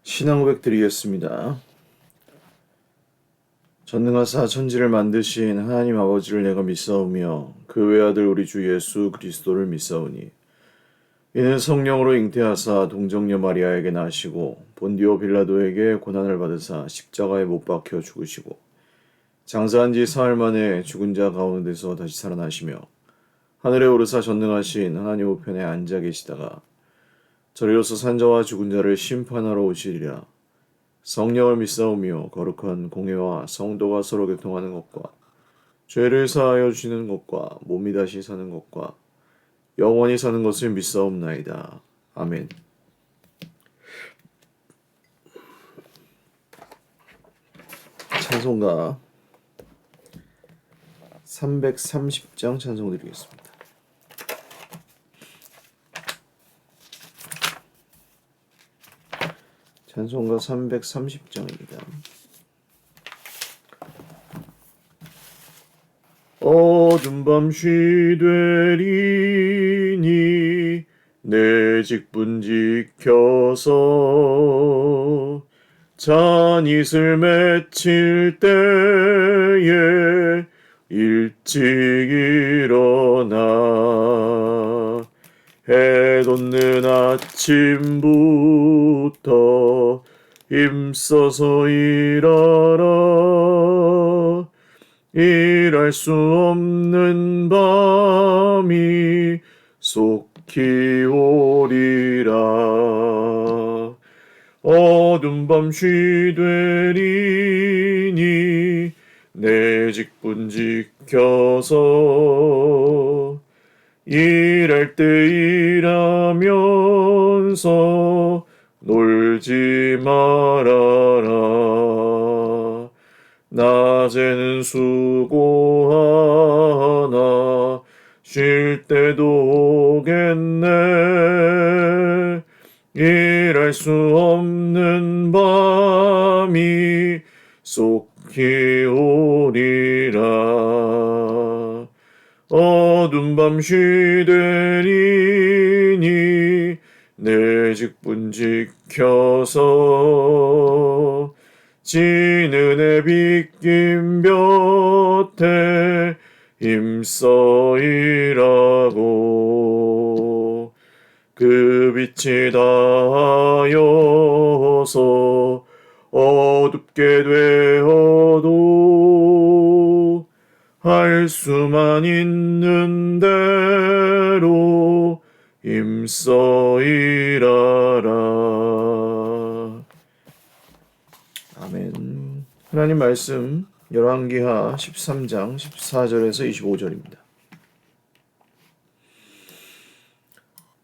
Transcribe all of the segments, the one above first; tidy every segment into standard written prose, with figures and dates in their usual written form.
신앙 고백 드리겠습니다. 전능하사 천지를 만드신 하나님 아버지를 내가 믿사오며 그 외아들 우리 주 예수 그리스도를 믿사오니 이는 성령으로 잉태하사 동정녀 마리아에게 나시고 본디오 빌라도에게 고난을 받으사 십자가에 못 박혀 죽으시고 장사한 지 사흘 만에 죽은 자 가운데서 다시 살아나시며 하늘에 오르사 전능하신 하나님 우편에 앉아 계시다가 저리로서 산자와 죽은 자를 심판하러 오시리라. 성령을 믿사오며 거룩한 공회와 성도가 서로 교통하는 것과 죄를 사하여 주시는 것과 몸이 다시 사는 것과 영원히 사는 것을 믿사옵나이다. 아멘. 찬송가 330장 찬송 드리겠습니다. 찬송가 330장입니다. 어둠 밤 쉬되리니 내 직분 지켜서 잔잇을 맺힐 때에 일찍 일어나 해 돋는 아침부터 힘써서 일하라. 일할 수 없는 밤이 속히 오리라. 어둠 밤 쉬되리니 내 직분 지켜서 일할 때 일하면서 놀지 말아라. 낮에는 수고하나 쉴 때도 오겠네. 일할 수 없는 밤이 속히 오리라. 어둠 밤 쉬되리니 내 직분 지켜서 지는 해 빗긴 볕에 힘써 일하고 그 빛이 닿아여서 어둡게 되어도 할 수만 있는 대로 힘써 일하라. 아멘. 하나님 말씀 열왕기하 13장 14절에서 25절입니다.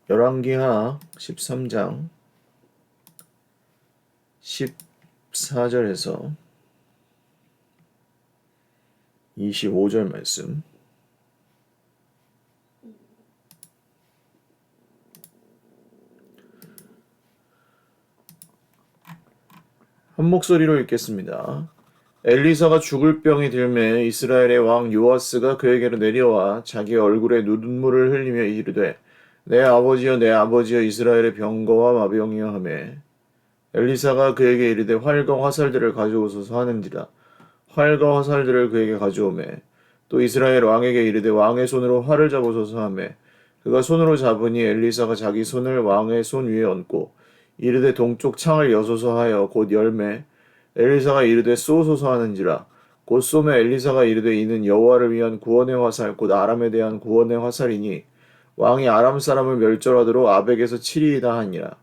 열왕기하 13장 14절에서 25절 말씀. 한 목소리로 읽겠습니다. 엘리사가 죽을 병이 들매 이스라엘의 왕 요아스가 그에게로 내려와 자기 얼굴에 눈물을 흘리며 이르되 내 아버지여 내 아버지여 이스라엘의 병거와 마병이여 하매 엘리사가 그에게 이르되 활과 화살들을 가져오소서 하는지라. 활과 화살들을 그에게 가져오매 또 이스라엘 왕에게 이르되 왕의 손으로 활을 잡으소서 하매 그가 손으로 잡으니 엘리사가 자기 손을 왕의 손 위에 얹고 이르되 동쪽 창을 여소서 하여 곧 열매 엘리사가 이르되 쏘소서 하는지라. 곧 쏘매 엘리사가 이르되 이는 여호와를 위한 구원의 화살 곧 아람에 대한 구원의 화살이니 왕이 아람 사람을 멸절하도록 아벡에서 치리이다 하니라.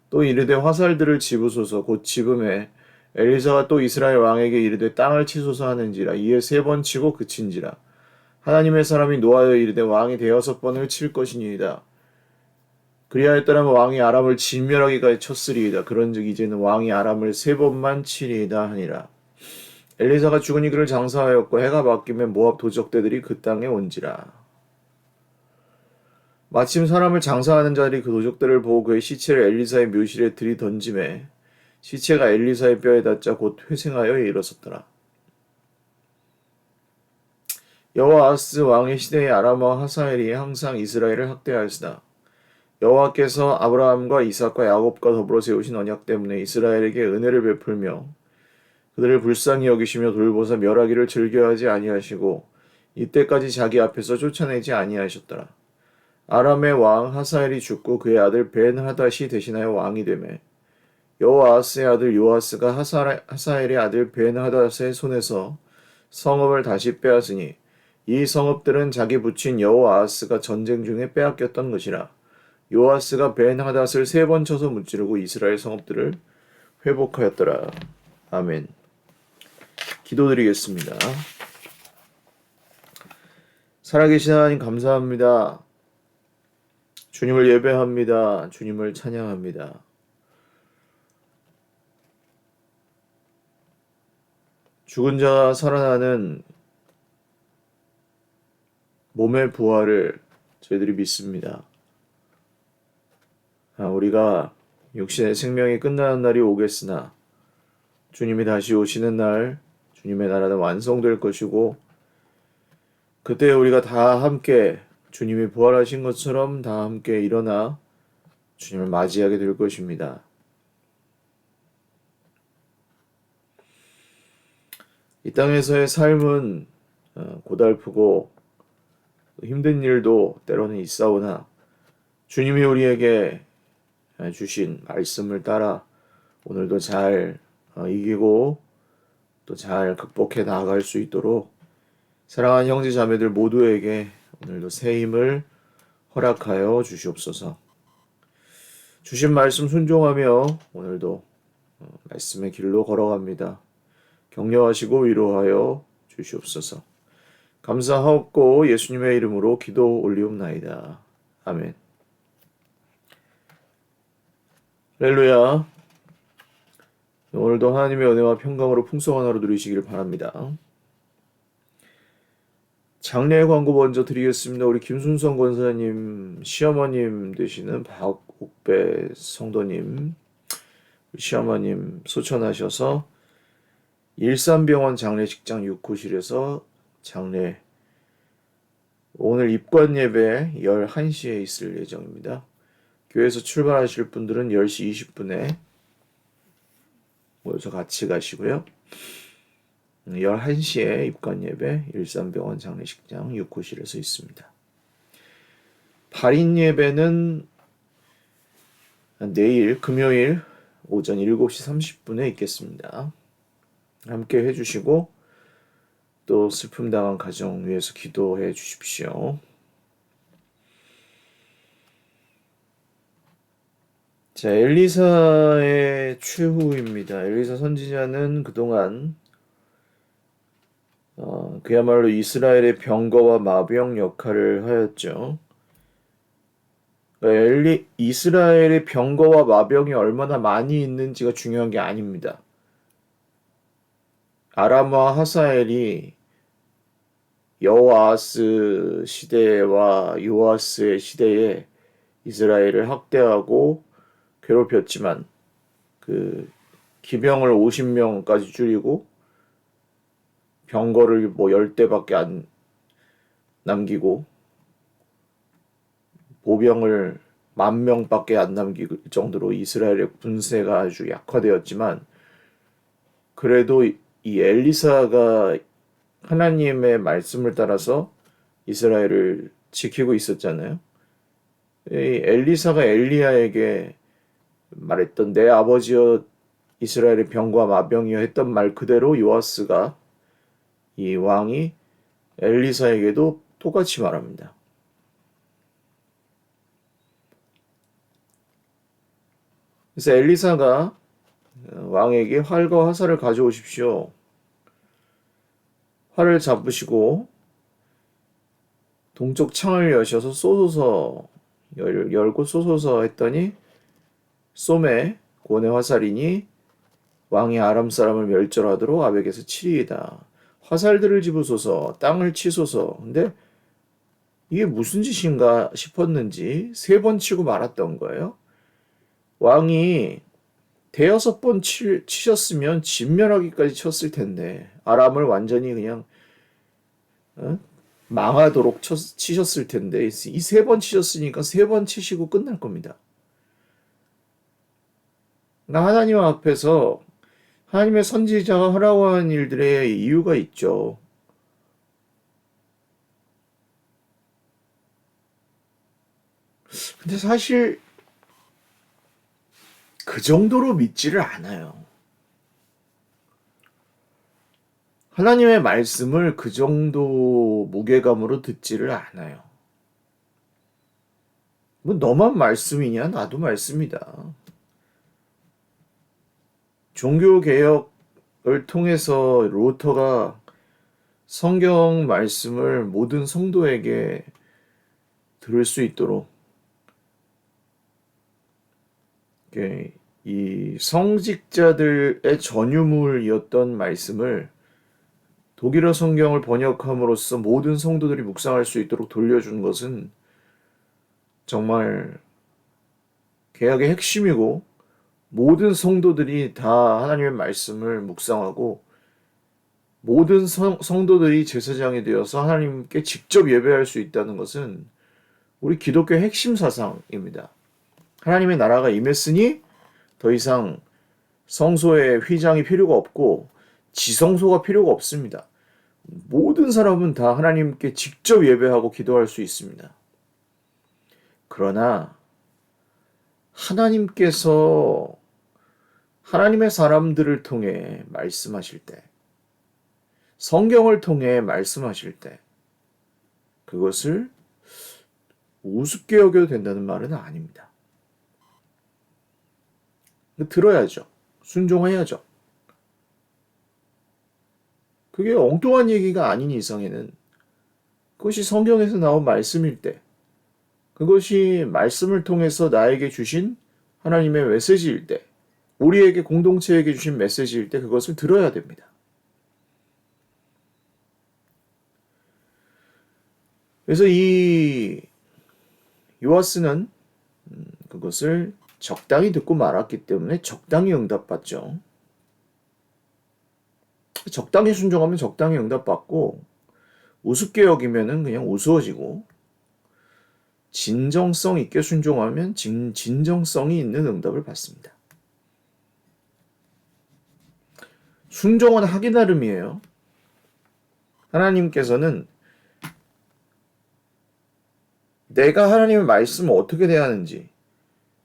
또 이르되 화살들을 집으소서 곧 집음에 엘리사가 또 이스라엘 왕에게 이르되 땅을 치소서 하는지라. 이에 3번 치고 그친지라. 하나님의 사람이 노하여 이르되 왕이 6번을 칠 것이니이다. 그리하였더라면 왕이 아람을 진멸하기까지 쳤으리이다. 그런즉 이제는 왕이 아람을 3번만 치리이다 하니라. 엘리사가 죽으니 그를 장사하였고 해가 바뀌면 모압 도적대들이 그 땅에 온지라. 마침 사람을 장사하는 자들이 그 도적들을 보고 그의 시체를 엘리사의 묘실에 들이던지매 시체가 엘리사의 뼈에 닿자 곧 회생하여 일어섰더라. 여호아하스 왕의 시대에 아람과 하사엘이 항상 이스라엘을 학대하였으나 여호와께서 아브라함과 이삭과 야곱과 더불어 세우신 언약 때문에 이스라엘에게 은혜를 베풀며 그들을 불쌍히 여기시며 돌보사 멸하기를 즐겨하지 아니하시고 이때까지 자기 앞에서 쫓아내지 아니하셨더라. 아람의 왕 하사엘이 죽고 그의 아들 벤 하닷이 대신하여 왕이 되매 여호아스의 아들 요아스가 하사엘의 아들 벤 하닷의 손에서 성읍을 다시 빼앗으니 이 성읍들은 자기 부친 여호아스가 전쟁 중에 빼앗겼던 것이라. 요아스가 벤 하닷을 3번 쳐서 무찌르고 이스라엘 성읍들을 회복하였더라. 아멘. 기도드리겠습니다. 살아계신 하나님 감사합니다. 주님을 예배합니다. 주님을 찬양합니다. 죽은 자가 살아나는 몸의 부활을 저희들이 믿습니다. 우리가 육신의 생명이 끝나는 날이 오겠으나 주님이 다시 오시는 날 주님의 나라는 완성될 것이고 그때 우리가 다 함께 주님이 부활하신 것처럼 다 함께 일어나 주님을 맞이하게 될 것입니다. 이 땅에서의 삶은 고달프고 힘든 일도 때로는 있사오나 주님이 우리에게 주신 말씀을 따라 오늘도 잘 이기고 또 잘 극복해 나아갈 수 있도록 사랑하는 형제 자매들 모두에게 오늘도 새 힘을 허락하여 주시옵소서. 주신 말씀 순종하며 오늘도 말씀의 길로 걸어갑니다. 격려하시고 위로하여 주시옵소서. 감사하옵고 예수님의 이름으로 기도 올리옵나이다. 아멘. 할렐루야. 오늘도 하나님의 은혜와 평강으로 풍성한 하루 누리시기를 바랍니다. 장례 광고 먼저 드리겠습니다. 우리 김순성 권사님 시어머님 되시는 박옥배 성도님 시어머님 소천하셔서 일산병원 장례식장 6호실에서 장례 오늘 입관 예배 11시에 있을 예정입니다. 교회에서 출발하실 분들은 10시 20분에 모여서 같이 가시고요. 11시에 입관 예배 일산병원 장례식장 6호실에서 있습니다. 발인 예배는 내일 금요일 오전 7시 30분에 있겠습니다. 함께 해주시고 또 슬픔 당한 가정 위해서 기도해 주십시오. 자, 엘리사의 최후입니다. 엘리사 선지자는 그동안 그야말로 이스라엘의 병거와 마병 역할을 하였죠. 이스라엘의 병거와 마병이 얼마나 많이 있는지가 중요한 게 아닙니다. 아람과 하사엘이 여호아스 시대와 요아스의 시대에 이스라엘을 학대하고 괴롭혔지만 그 기병을 50명까지 줄이고 병거를 10대밖에 안 남기고 보병을 10,000명밖에 안 남길 정도로 이스라엘의 군세가 아주 약화되었지만 그래도 이 엘리사가 하나님의 말씀을 따라서 이스라엘을 지키고 있었잖아요. 이 엘리사가 엘리야에게 말했던 내 아버지여 이스라엘의 병과 마병이여 했던 말 그대로 요아스가 이 왕이 엘리사에게도 똑같이 말합니다. 그래서 엘리사가 왕에게 활과 화살을 가져오십시오. 활을 잡으시고 동쪽 창을 여셔서 쏘소서 열고 쏘소서 했더니 쏘매 고네 화살이니 왕이 아람 사람을 멸절하도록 아벡에서 치리이다. 화살들을 집으소서 땅을 치소서. 근데 이게 무슨 짓인가 싶었는지 3번 치고 말았던 거예요. 왕이 5번 치셨으면 진멸하기까지 쳤을 텐데 아람을 완전히 그냥 망하도록 치셨을 텐데 이 3번 치셨으니까 3번 치시고 끝날 겁니다. 그러니까 하나님 앞에서 하나님의 선지자가 하라고 하는 일들의 이유가 있죠. 근데 사실 그 정도로 믿지를 않아요. 하나님의 말씀을 그 정도 무게감으로 듣지를 않아요. 뭐 너만 말씀이냐? 나도 말씀이다. 종교개혁을 통해서 루터가 성경 말씀을 모든 성도에게 들을 수 있도록 이 성직자들의 전유물이었던 말씀을 독일어 성경을 번역함으로써 모든 성도들이 묵상할 수 있도록 돌려준 것은 정말 개혁의 핵심이고 모든 성도들이 다 하나님의 말씀을 묵상하고 모든 성도들이 제사장이 되어서 하나님께 직접 예배할 수 있다는 것은 우리 기독교의 핵심 사상입니다. 하나님의 나라가 임했으니 더 이상 성소에 휘장이 필요가 없고 지성소가 필요가 없습니다. 모든 사람은 다 하나님께 직접 예배하고 기도할 수 있습니다. 그러나 하나님께서 하나님의 사람들을 통해 말씀하실 때, 성경을 통해 말씀하실 때 그것을 우습게 여겨도 된다는 말은 아닙니다. 들어야죠. 순종해야죠. 그게 엉뚱한 얘기가 아닌 이상에는 그것이 성경에서 나온 말씀일 때, 그것이 말씀을 통해서 나에게 주신 하나님의 메시지일 때, 우리에게 공동체에게 주신 메시지일 때 그것을 들어야 됩니다. 그래서 이 요아스는 그것을 적당히 듣고 말았기 때문에 적당히 응답받죠. 적당히 순종하면 적당히 응답받고 우습게 여기면은 그냥 우스워지고 진정성 있게 순종하면 진정성이 있는 응답을 받습니다. 순종은 하기 나름이에요. 하나님께서는 내가 하나님의 말씀을 어떻게 대하는지,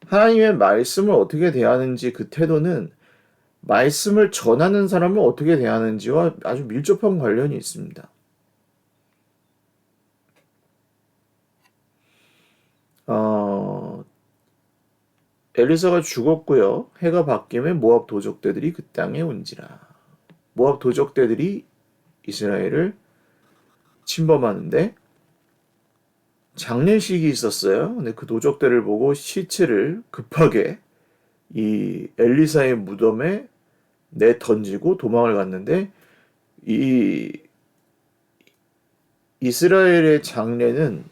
하나님의 말씀을 어떻게 대하는지 그 태도는 말씀을 전하는 사람을 어떻게 대하는지와 아주 밀접한 관련이 있습니다. 엘리사가 죽었고요. 해가 바뀌며 모압 도적대들이 그 땅에 온지라. 모압 도적대들이 이스라엘을 침범하는데 장례식이 있었어요. 근데 그 도적대를 보고 시체를 급하게 이 엘리사의 무덤에 내던지고 도망을 갔는데 이 이스라엘의 장례는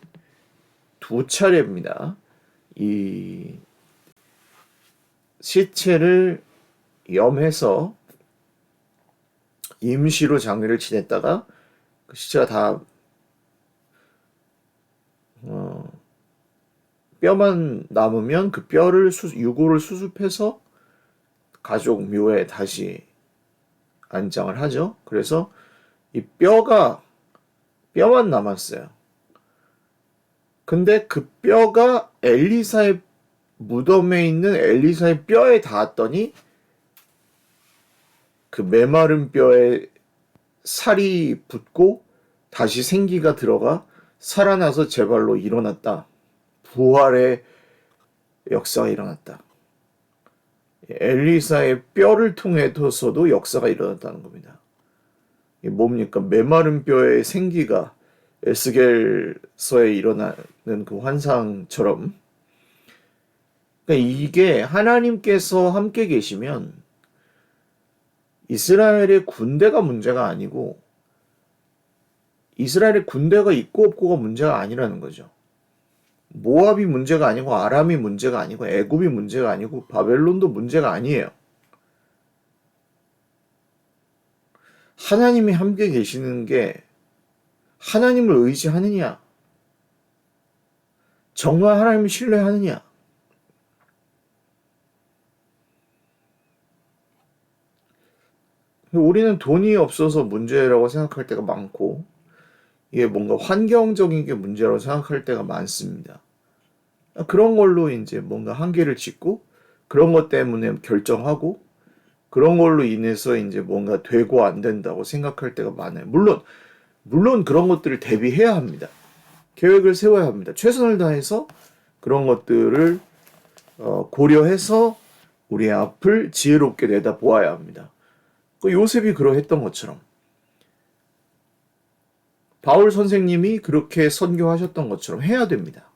2차례입니다. 이 시체를 염해서 임시로 장례를 지냈다가 그 시체가 다 뼈만 남으면 그 뼈를 유골을 수습해서 가족 묘에 다시 안장을 하죠. 그래서 이 뼈만 남았어요. 근데 그 뼈가 엘리사의 무덤에 있는 엘리사의 뼈에 닿았더니 그 메마른 뼈에 살이 붙고 다시 생기가 들어가 살아나서 제 발로 일어났다. 부활의 역사가 일어났다. 엘리사의 뼈를 통해서도 역사가 일어났다는 겁니다. 이게 뭡니까? 메마른 뼈의 생기가 에스겔서에 일어나는 그 환상처럼, 그러니까 이게 하나님께서 함께 계시면 이스라엘의 군대가 문제가 아니고 이스라엘의 군대가 있고 없고가 문제가 아니라는 거죠. 모압이 문제가 아니고 아람이 문제가 아니고 애굽이 문제가 아니고 바벨론도 문제가 아니에요. 하나님이 함께 계시는 게 하나님을 의지하느냐? 정말 하나님을 신뢰하느냐? 우리는 돈이 없어서 문제라고 생각할 때가 많고, 이게 뭔가 환경적인 게 문제라고 생각할 때가 많습니다. 그런 걸로 이제 뭔가 한계를 짓고, 그런 것 때문에 결정하고, 그런 걸로 인해서 이제 뭔가 되고 안 된다고 생각할 때가 많아요. 물론 그런 것들을 대비해야 합니다. 계획을 세워야 합니다. 최선을 다해서 그런 것들을 고려해서 우리의 앞을 지혜롭게 내다보아야 합니다. 요셉이 그러했던 것처럼, 바울 선생님이 그렇게 선교하셨던 것처럼 해야 됩니다.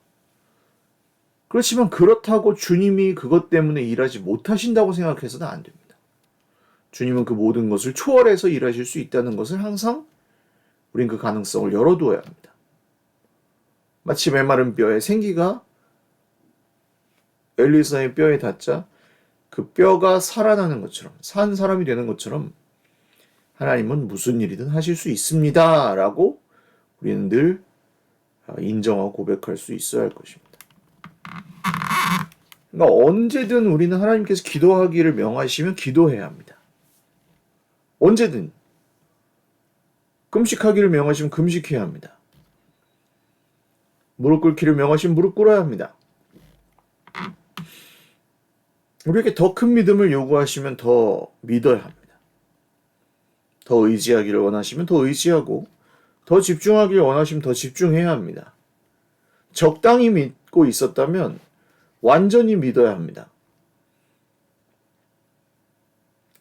그렇지만 그렇다고 주님이 그것 때문에 일하지 못하신다고 생각해서는 안 됩니다. 주님은 그 모든 것을 초월해서 일하실 수 있다는 것을 항상 우린 그 가능성을 열어두어야 합니다. 마치 메마른 뼈에 생기가 엘리사의 뼈에 닿자 그 뼈가 살아나는 것처럼, 산 사람이 되는 것처럼 하나님은 무슨 일이든 하실 수 있습니다 라고 우리는 늘 인정하고 고백할 수 있어야 할 것입니다. 그러니까 언제든 우리는 하나님께서 기도하기를 명하시면 기도해야 합니다. 언제든 금식하기를 명하시면 금식해야 합니다. 무릎 꿇기를 명하시면 무릎 꿇어야 합니다. 우리에게 더 큰 믿음을 요구하시면 더 믿어야 합니다. 더 의지하기를 원하시면 더 의지하고, 더 집중하기를 원하시면 더 집중해야 합니다. 적당히 믿고 있었다면 완전히 믿어야 합니다.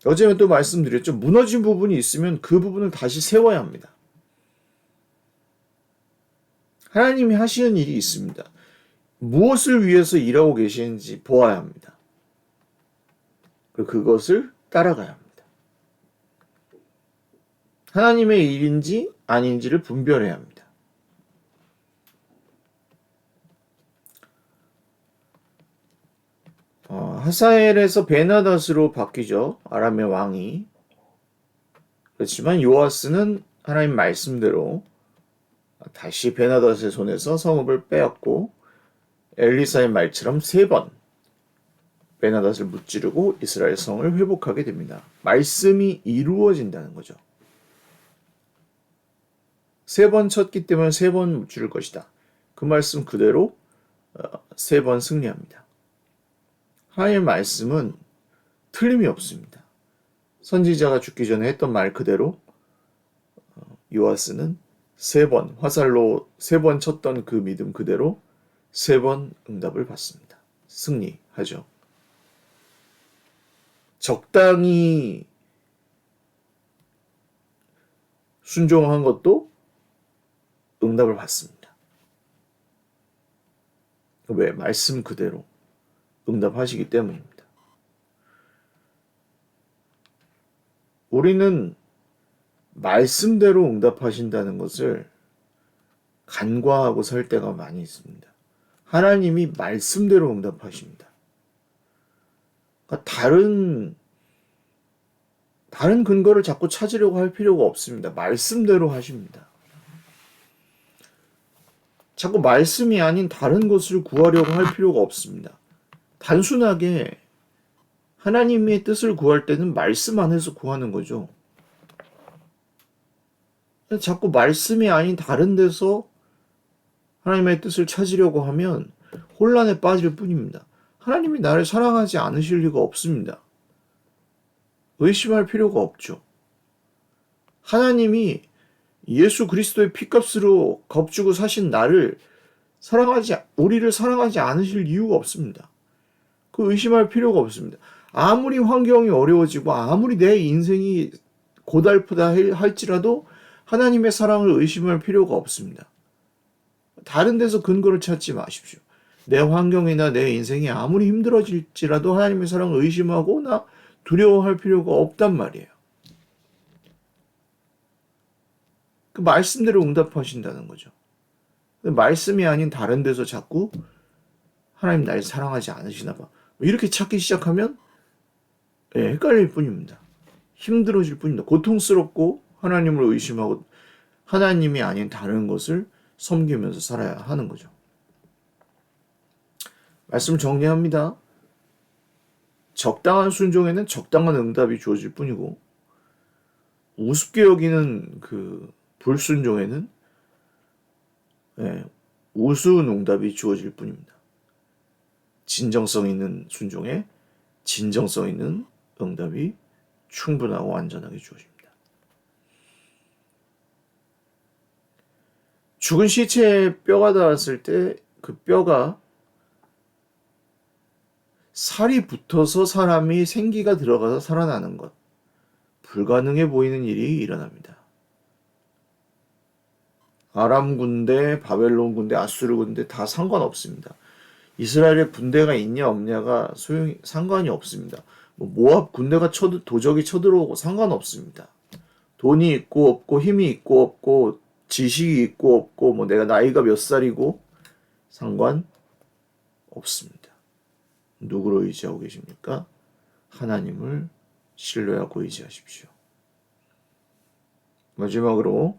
어제는 또 말씀드렸죠. 무너진 부분이 있으면 그 부분을 다시 세워야 합니다. 하나님이 하시는 일이 있습니다. 무엇을 위해서 일하고 계시는지 보아야 합니다. 그리고 그것을 따라가야 합니다. 하나님의 일인지 아닌지를 분별해야 합니다. 하사엘에서 베나닷으로 바뀌죠. 아람의 왕이. 그렇지만 요아스는 하나님 말씀대로 다시 베나닷의 손에서 성읍을 빼앗고 엘리사의 말처럼 3번 베나닷을 무찌르고 이스라엘 성을 회복하게 됩니다. 말씀이 이루어진다는 거죠. 3번 쳤기 때문에 3번 무찌를 것이다. 그 말씀 그대로 3번 승리합니다. 하나님의 말씀은 틀림이 없습니다. 선지자가 죽기 전에 했던 말 그대로 요아스는 3번 화살로 3번 쳤던 그 믿음 그대로 3번 응답을 받습니다. 승리하죠. 적당히 순종한 것도 응답을 받습니다. 왜? 말씀 그대로 응답하시기 때문입니다. 우리는 말씀대로 응답하신다는 것을 간과하고 살 때가 많이 있습니다. 하나님이 말씀대로 응답하십니다. 그러니까 다른 근거를 자꾸 찾으려고 할 필요가 없습니다. 말씀대로 하십니다. 자꾸 말씀이 아닌 다른 것을 구하려고 할 필요가 없습니다. 단순하게 하나님의 뜻을 구할 때는 말씀 안에서 구하는 거죠. 자꾸 말씀이 아닌 다른 데서 하나님의 뜻을 찾으려고 하면 혼란에 빠질 뿐입니다. 하나님이 나를 사랑하지 않으실 리가 없습니다. 의심할 필요가 없죠. 하나님이 예수 그리스도의 피값으로 겁주고 사신 우리를 사랑하지 않으실 이유가 없습니다. 그 의심할 필요가 없습니다. 아무리 환경이 어려워지고 아무리 내 인생이 고달프다 할지라도 하나님의 사랑을 의심할 필요가 없습니다. 다른 데서 근거를 찾지 마십시오. 내 환경이나 내 인생이 아무리 힘들어질지라도 하나님의 사랑을 의심하거나 두려워할 필요가 없단 말이에요. 그 말씀대로 응답하신다는 거죠. 말씀이 아닌 다른 데서 자꾸 하나님 날 사랑하지 않으시나 봐. 이렇게 찾기 시작하면 헷갈릴 뿐입니다. 힘들어질 뿐입니다. 고통스럽고 하나님을 의심하고 하나님이 아닌 다른 것을 섬기면서 살아야 하는 거죠. 말씀 정리합니다. 적당한 순종에는 적당한 응답이 주어질 뿐이고 우습게 여기는 그 불순종에는 우스운 응답이 주어질 뿐입니다. 진정성 있는 순종에 진정성 있는 응답이 충분하고 완전하게 주어집니다. 죽은 시체에 뼈가 닿았을 때 그 뼈가 살이 붙어서 사람이 생기가 들어가서 살아나는 것, 불가능해 보이는 일이 일어납니다. 아람 군대, 바벨론 군대, 아수르 군대 다 상관없습니다. 이스라엘에 군대가 있냐 없냐가 상관이 없습니다. 모압 군대가 도적이 쳐들어오고 상관없습니다. 돈이 있고 없고 힘이 있고 없고 지식이 있고 없고 내가 나이가 몇 살이고 상관 없습니다. 누구를 의지하고 계십니까? 하나님을 신뢰하고 의지하십시오. 마지막으로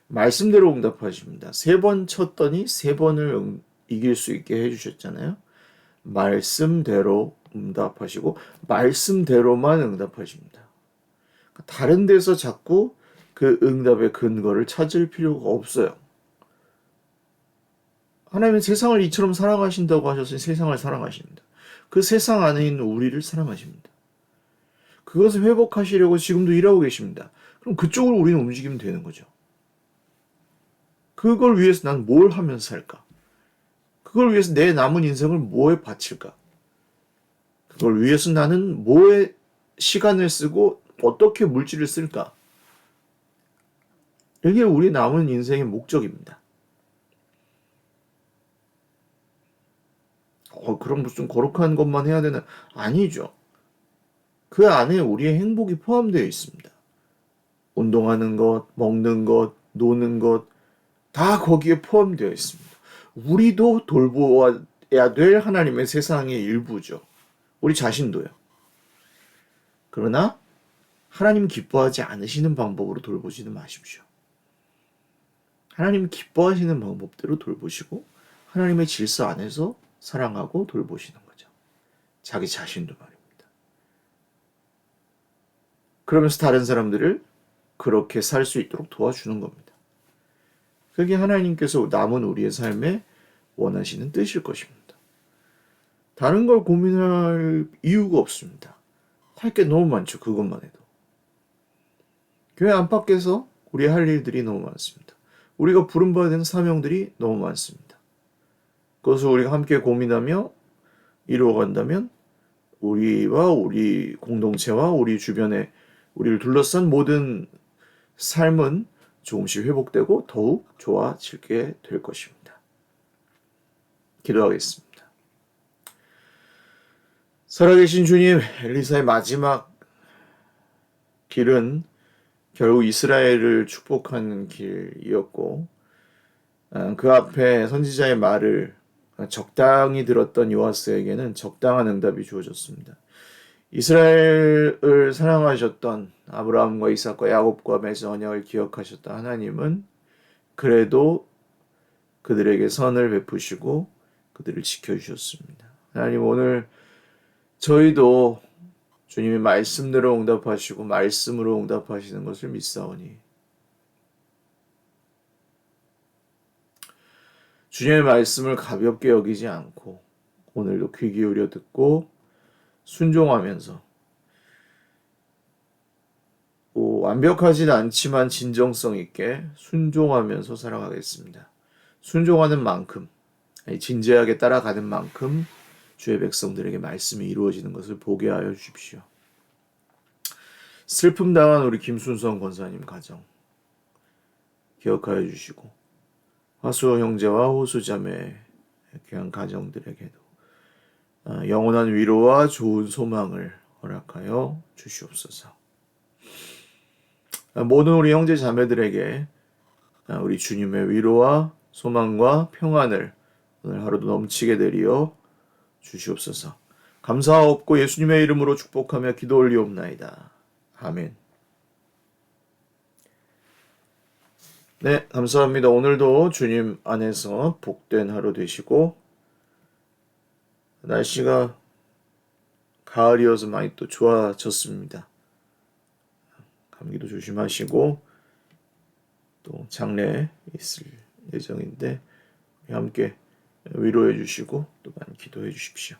말씀대로 응답하십니다. 3번 쳤더니 3번을 이길 수 있게 해주셨잖아요. 말씀대로 응답하시고 말씀대로만 응답하십니다. 다른 데서 자꾸 그 응답의 근거를 찾을 필요가 없어요. 하나님은 세상을 이처럼 사랑하신다고 하셨으니 세상을 사랑하십니다. 그 세상 안에 있는 우리를 사랑하십니다. 그것을 회복하시려고 지금도 일하고 계십니다. 그럼 그쪽으로 우리는 움직이면 되는 거죠. 그걸 위해서 난 뭘 하면서 살까? 그걸 위해서 내 남은 인생을 뭐에 바칠까? 그걸 위해서 나는 뭐에 시간을 쓰고 어떻게 물질을 쓸까? 이게 우리 남은 인생의 목적입니다. 그럼 무슨 거룩한 것만 해야 되나? 아니죠. 그 안에 우리의 행복이 포함되어 있습니다. 운동하는 것, 먹는 것, 노는 것, 다 거기에 포함되어 있습니다. 우리도 돌보아야 될 하나님의 세상의 일부죠. 우리 자신도요. 그러나 하나님 기뻐하지 않으시는 방법으로 돌보지는 마십시오. 하나님 기뻐하시는 방법대로 돌보시고 하나님의 질서 안에서 사랑하고 돌보시는 거죠. 자기 자신도 말입니다. 그러면서 다른 사람들을 그렇게 살 수 있도록 도와주는 겁니다. 그게 하나님께서 남은 우리의 삶에 원하시는 뜻일 것입니다. 다른 걸 고민할 이유가 없습니다. 할 게 너무 많죠. 그것만 해도. 교회 안팎에서 우리 할 일들이 너무 많습니다. 우리가 부름받아야 되는 사명들이 너무 많습니다. 그것을 우리가 함께 고민하며 이루어간다면 우리와 우리 공동체와 우리 주변에 우리를 둘러싼 모든 삶은 조금씩 회복되고 더욱 좋아지게 될 것입니다. 기도하겠습니다. 살아계신 주님, 엘리사의 마지막 길은 결국 이스라엘을 축복하는 길이었고 그 앞에 선지자의 말을 적당히 들었던 요아스에게는 적당한 응답이 주어졌습니다. 이스라엘을 사랑하셨던 아브라함과 이삭과 야곱과 맺은 언약을 기억하셨던 하나님은 그래도 그들에게 선을 베푸시고 그들을 지켜주셨습니다. 하나님, 오늘 저희도 주님의 말씀대로 응답하시고 말씀으로 응답하시는 것을 믿사오니 주님의 말씀을 가볍게 여기지 않고 오늘도 귀 기울여 듣고 순종하면서 완벽하진 않지만 진정성 있게 순종하면서 살아가겠습니다. 순종하는 만큼, 진지하게 따라가는 만큼 주의 백성들에게 말씀이 이루어지는 것을 보게 하여 주십시오. 슬픔 당한 우리 김순성 권사님 가정 기억하여 주시고 화수 형제와 호수 자매 귀한 가정들에게도 영원한 위로와 좋은 소망을 허락하여 주시옵소서. 모든 우리 형제 자매들에게 우리 주님의 위로와 소망과 평안을 오늘 하루도 넘치게 내리어 주시옵소서. 감사하옵고 예수님의 이름으로 축복하며 기도 올리옵나이다. 아멘. 네, 감사합니다. 오늘도 주님 안에서 복된 하루 되시고, 날씨가 가을이어서 많이 또 좋아졌습니다. 감기도 조심하시고, 또 장례 있을 예정인데, 함께 위로해 주시고, 또 많이 기도해 주십시오.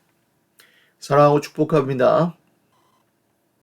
사랑하고 축복합니다.